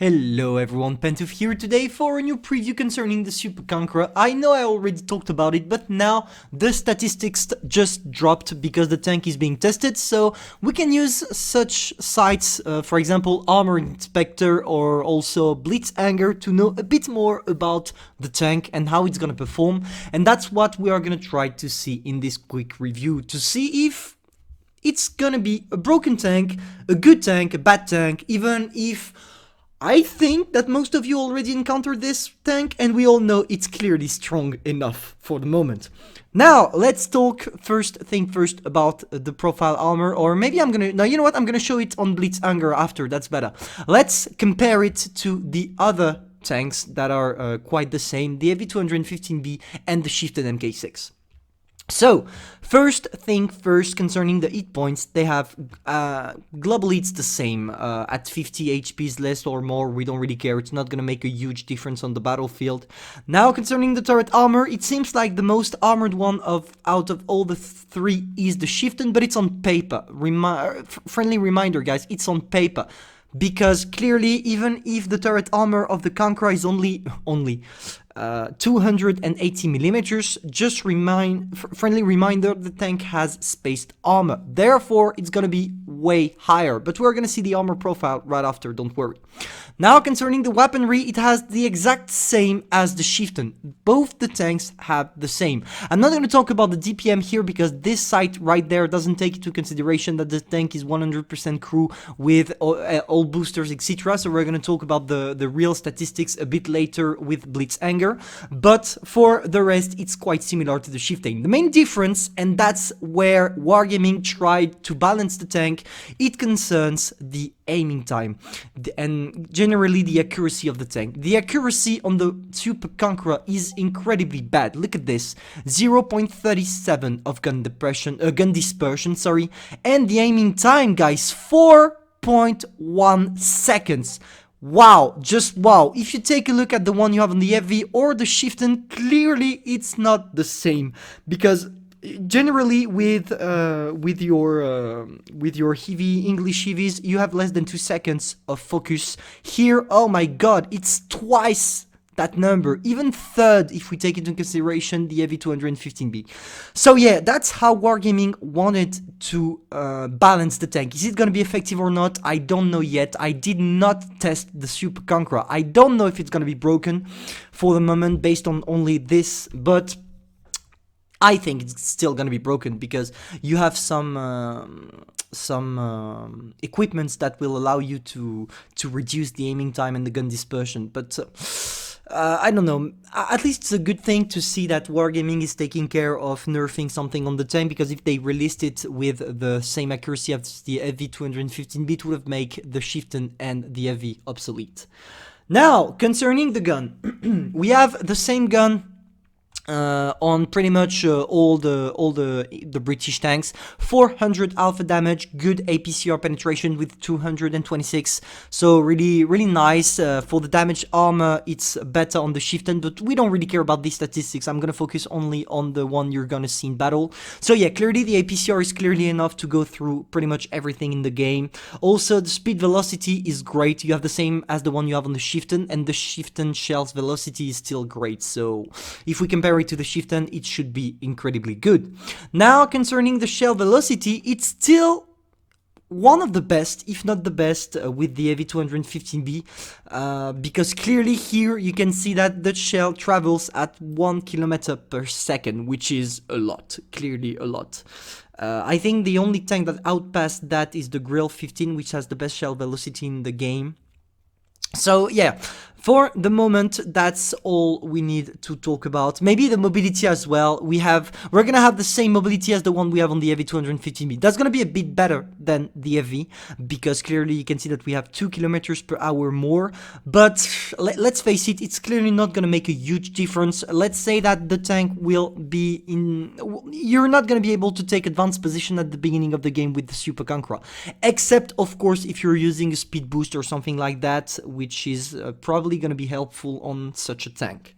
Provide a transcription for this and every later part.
Hello everyone, Pantoufleee here today for a new preview concerning the Super Conqueror. I know I already talked about it, but now the statistics just dropped because the tank is being tested, so we can use such sites, for example Armor Inspector or also Blitzhanger, to know a bit more about the tank and how it's gonna perform, and that's what we are gonna try to see in this quick review, to see if it's gonna be a broken tank, a good tank, a bad tank, even if I think that most of you already encountered this tank and we all know it's clearly strong enough for the moment. Now, let's talk first about the profile armor, or maybe I'm gonna show it on Blitzhanger after, that's better. Let's compare it to the other tanks that are quite the same, the AV215B and the Shifted MK6. So, first thing first, concerning the hit points, they have, globally it's the same, at 50 HPs less or more, we don't really care, it's not gonna make a huge difference on the battlefield. Now, concerning the turret armor, it seems like the most armored one out of all the three is the Shifted, but it's on paper. Friendly reminder guys, it's on paper. Because clearly, even if the turret armor of the Conqueror is only 280 millimeters, just friendly reminder, the tank has spaced armor. Therefore, it's gonna be way higher. But we're gonna see the armor profile right after, don't worry. Now, concerning the weaponry, it has the exact same as the Shifted. Both the tanks have the same. I'm not going to talk about the DPM here because this site right there doesn't take into consideration that the tank is 100% crew with all boosters, etc. So we're going to talk about the real statistics a bit later with Blitzhanger. But for the rest, it's quite similar to the Shifted. The main difference, and that's where Wargaming tried to balance the tank, it concerns the aiming time and generally the accuracy of the tank. The accuracy on the Super Conqueror is incredibly bad. Look at this, 0.37 of gun dispersion, sorry, and the aiming time, guys, 4.1 seconds. Wow, just wow. If you take a look at the one you have on the FV or the Shifted, clearly it's not the same, because generally with your heavy English heavies, you have less than 2 seconds of focus. Here, oh my god, it's twice that number, even third if we take into consideration the AV215B. So yeah, that's how Wargaming wanted to balance the tank. Is it going to be effective or not? I don't know yet. I did not test the Super Conqueror. I don't know if it's going to be broken for the moment based on only this, but I think it's still gonna be broken because you have some equipments that will allow you to reduce the aiming time and the gun dispersion. But I don't know. At least it's a good thing to see that Wargaming is taking care of nerfing something on the tank, because if they released it with the same accuracy as the AV215B, it would have made the Shifted and the AV obsolete. Now, concerning the gun, we have the same gun on pretty much all the British tanks. 400 alpha damage, good APCR penetration with 226, so really nice. For the damage armor, it's better on the Shifted, but we don't really care about these statistics. I'm gonna focus only on the one you're gonna see in battle. So yeah, clearly the APCR is clearly enough to go through pretty much everything in the game. Also, the speed velocity is great. You have the same as the one you have on the Shifted, and the Shifted shell's velocity is still great. So if we compare it to the Shifted, it should be incredibly good. Now, concerning the shell velocity, it's still one of the best, if not the best, with the AV215B, because clearly here you can see that the shell travels at 1 kilometer per second, which is a lot, clearly a lot. I think the only tank that outpassed that is the Grill 15, which has the best shell velocity in the game. So yeah, for the moment, that's all we need to talk about. Maybe the mobility as well. We're gonna have the same mobility as the one we have on the AV215B. That's gonna be a bit better than the AV, because clearly you can see that we have 2 kilometers per hour more. But let's face it, it's clearly not gonna make a huge difference. Let's say that the tank will be in. You're not gonna be able to take advanced position at the beginning of the game with the Super Conqueror, except of course if you're using a speed boost or something like that, which is probably going to be helpful on such a tank.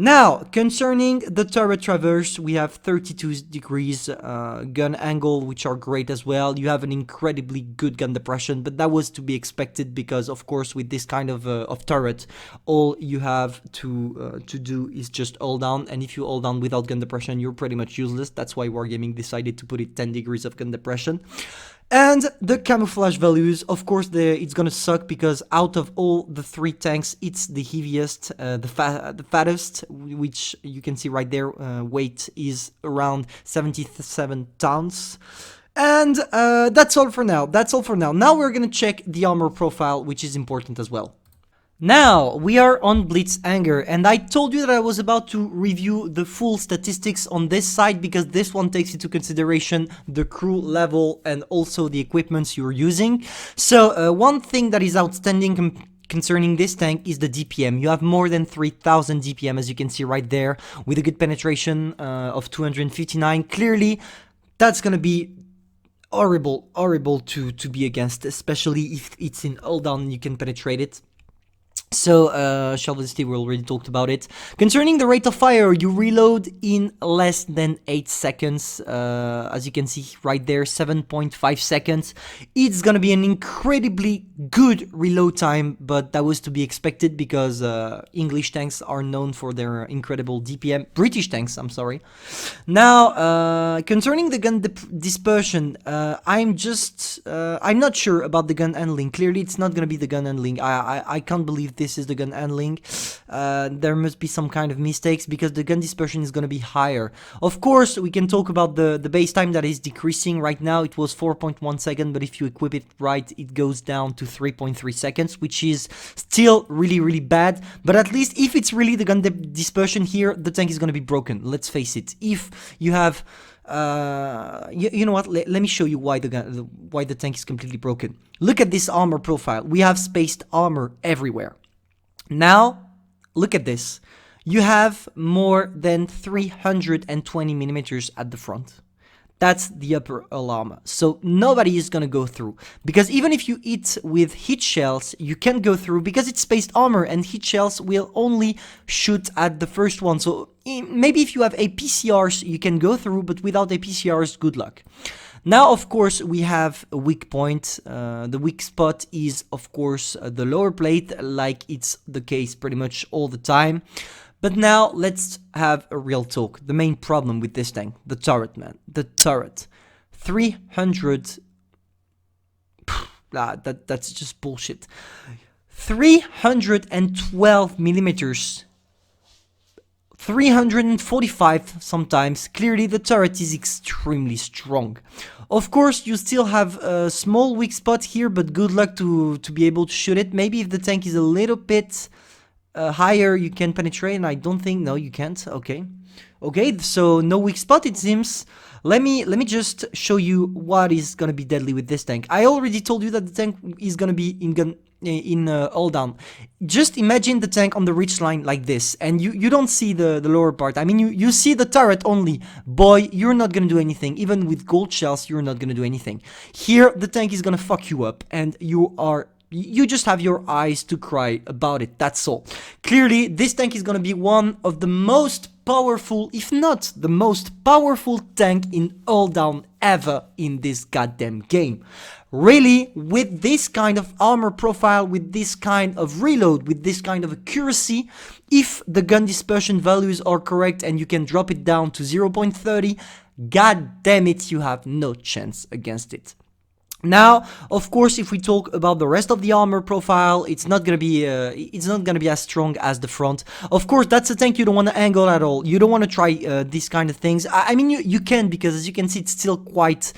Now, concerning the turret traverse, we have 32 degrees gun angle, which are great as well. You have an incredibly good gun depression, but that was to be expected because, of course, with this kind of turret, all you have to do is just hold down, and if you hold down without gun depression, you're pretty much useless. That's why Wargaming decided to put it 10 degrees of gun depression. And the camouflage values, of course, it's gonna suck because out of all the 3 tanks, it's the heaviest, the fattest, which you can see right there. Weight is around 77 tons. And that's all for now. Now we're gonna check the armor profile, which is important as well. Now, we are on Blitz Anger, and I told you that I was about to review the full statistics on this side because this one takes into consideration the crew level and also the equipments you're using. So, one thing that is outstanding concerning this tank is the DPM. You have more than 3000 DPM, as you can see right there, with a good penetration of 259. Clearly, that's gonna be horrible to be against, especially if it's in all down and you can penetrate it. So, Shelvesty, we already talked about it. Concerning the rate of fire, you reload in less than 8 seconds. As you can see right there, 7.5 seconds. It's gonna be an incredibly good reload time, but that was to be expected because English tanks are known for their incredible DPM. British tanks, I'm sorry. Now, concerning the gun dispersion, I'm not sure about the gun handling. Clearly, it's not gonna be the gun handling. I can't believe this is the gun handling. There must be some kind of mistakes because the gun dispersion is going to be higher. Of course, we can talk about the base time that is decreasing. Right now it was 4.1 seconds, but if you equip it right, it goes down to 3.3 seconds, which is still really bad. But at least if it's really the gun dispersion here, the tank is going to be broken. Let's face it. If you have you know what, let me show you why the tank is completely broken. Look at this armor profile. We have spaced armor everywhere. Now, look at this. You have more than 320 millimeters at the front. That's the upper alarm. So nobody is gonna go through. Because even if you hit with hit shells, you can go through because it's spaced armor and hit shells will only shoot at the first one. So maybe if you have APCRs, you can go through, but without APCRs, good luck. Now, of course, we have a weak point. The weak spot is, of course, the lower plate, like it's the case pretty much all the time. But now, let's have a real talk. The main problem with this tank, the turret, man. The turret. 300... that's just bullshit. 312 millimeters. 345 sometimes. Clearly the turret is extremely strong. Of course you still have a small weak spot here, but good luck to be able to shoot it. Maybe if the tank is a little bit higher you can penetrate, and I don't think, no you can't. Okay, so no weak spot it seems. Let me just show you what is gonna be deadly with this tank. I already told you that the tank is gonna be in all down. Just imagine the tank on the ridge line like this, and you don't see the lower part. I mean, you see the turret only. Boy, you're not gonna do anything. Even with gold shells, you're not gonna do anything. Here, the tank is gonna fuck you up, and you just have your eyes to cry about it, that's all. Clearly, this tank is gonna be one of the most powerful, if not the most powerful tank in all down ever in this goddamn game. Really, with this kind of armor profile, with this kind of reload, with this kind of accuracy, if the gun dispersion values are correct and you can drop it down to 0.30, god damn it, you have no chance against it. Now, of course, if we talk about the rest of the armor profile, it's not gonna be as strong as the front. Of course, that's a tank you don't want to angle at all. You don't want to try these kind of things. I mean, you can, because as you can see, it's still quite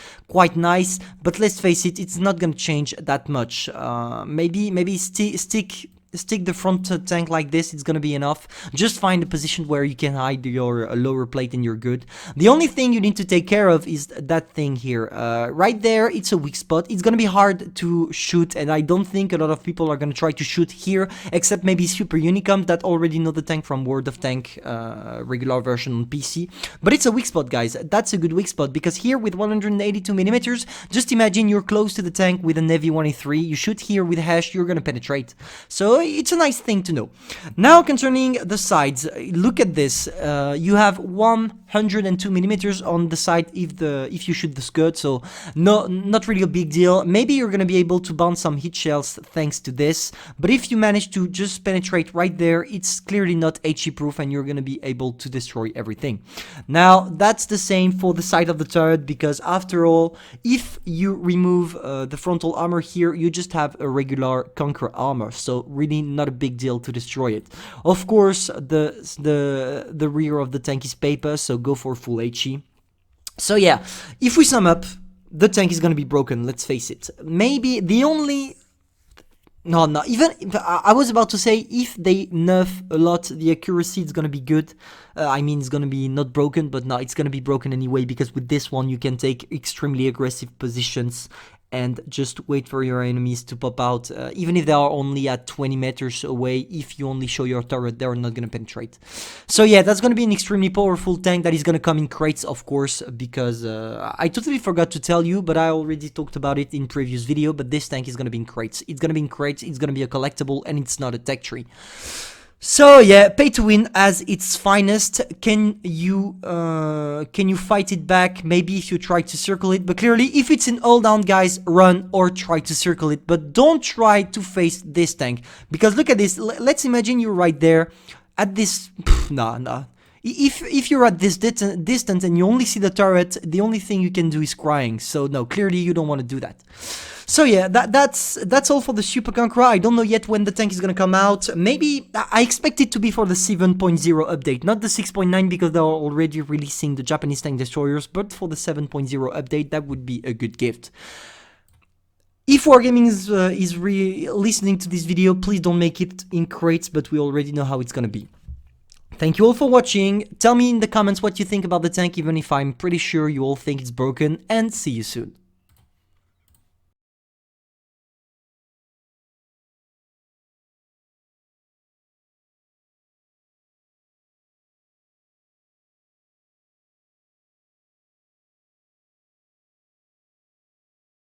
nice. But let's face it, it's not gonna change that much. Maybe stick the front tank like this, it's gonna be enough. Just find a position where you can hide your lower plate and you're good. The only thing you need to take care of is that thing here. Right there, it's a weak spot. It's gonna be hard to shoot, and I don't think a lot of people are gonna try to shoot here, except maybe Super Unicom that already know the tank from World of Tank regular version on PC. But it's a weak spot, guys. That's a good weak spot, because here with 182 millimeters, just imagine you're close to the tank with an heavy 183. You shoot here with hash, you're gonna penetrate. So it's a nice thing to know. Now concerning the sides, look at this. You have 102 millimeters on the side if you shoot the skirt, so not really a big deal. Maybe you're gonna be able to bounce some hit shells thanks to this, but if you manage to just penetrate right there, it's clearly not HE proof and you're gonna be able to destroy everything. Now that's the same for the side of the turret, because after all, if you remove the frontal armor here, you just have a regular Conqueror armor, so really not a big deal to destroy it. Of course, the rear of the tank is paper, so go for full HE. So yeah, if we sum up, the tank is gonna be broken, let's face it. Maybe the only... No, even I was about to say, if they nerf a lot, the accuracy is gonna be good. I mean, it's gonna be not broken, but no, it's gonna be broken anyway, because with this one you can take extremely aggressive positions and just wait for your enemies to pop out. Even if they are only at 20 meters away, if you only show your turret, they're not gonna penetrate. So yeah, that's gonna be an extremely powerful tank that is gonna come in crates, of course, because I totally forgot to tell you, but I already talked about it in previous video, but this tank is gonna be in crates. It's gonna be in crates, it's gonna be a collectible, and it's not a tech tree. So yeah, pay to win as its finest. Can you fight it back? Maybe if you try to circle it, but clearly if it's an all down, guys, run or try to circle it, but don't try to face this tank, because look at this. Let's imagine you're right there at this. Nah. If you're at this distance and you only see the turret, the only thing you can do is crying. So no, clearly you don't want to do that. So yeah, that's all for the Super Conqueror. I don't know yet when the tank is gonna come out. Maybe I expect it to be for the 7.0 update, not the 6.9, because they're already releasing the Japanese tank destroyers, but for the 7.0 update, that would be a good gift. If Wargaming is listening to this video, please don't make it in crates, but we already know how it's gonna be. Thank you all for watching. Tell me in the comments what you think about the tank, even if I'm pretty sure you all think it's broken, and see you soon.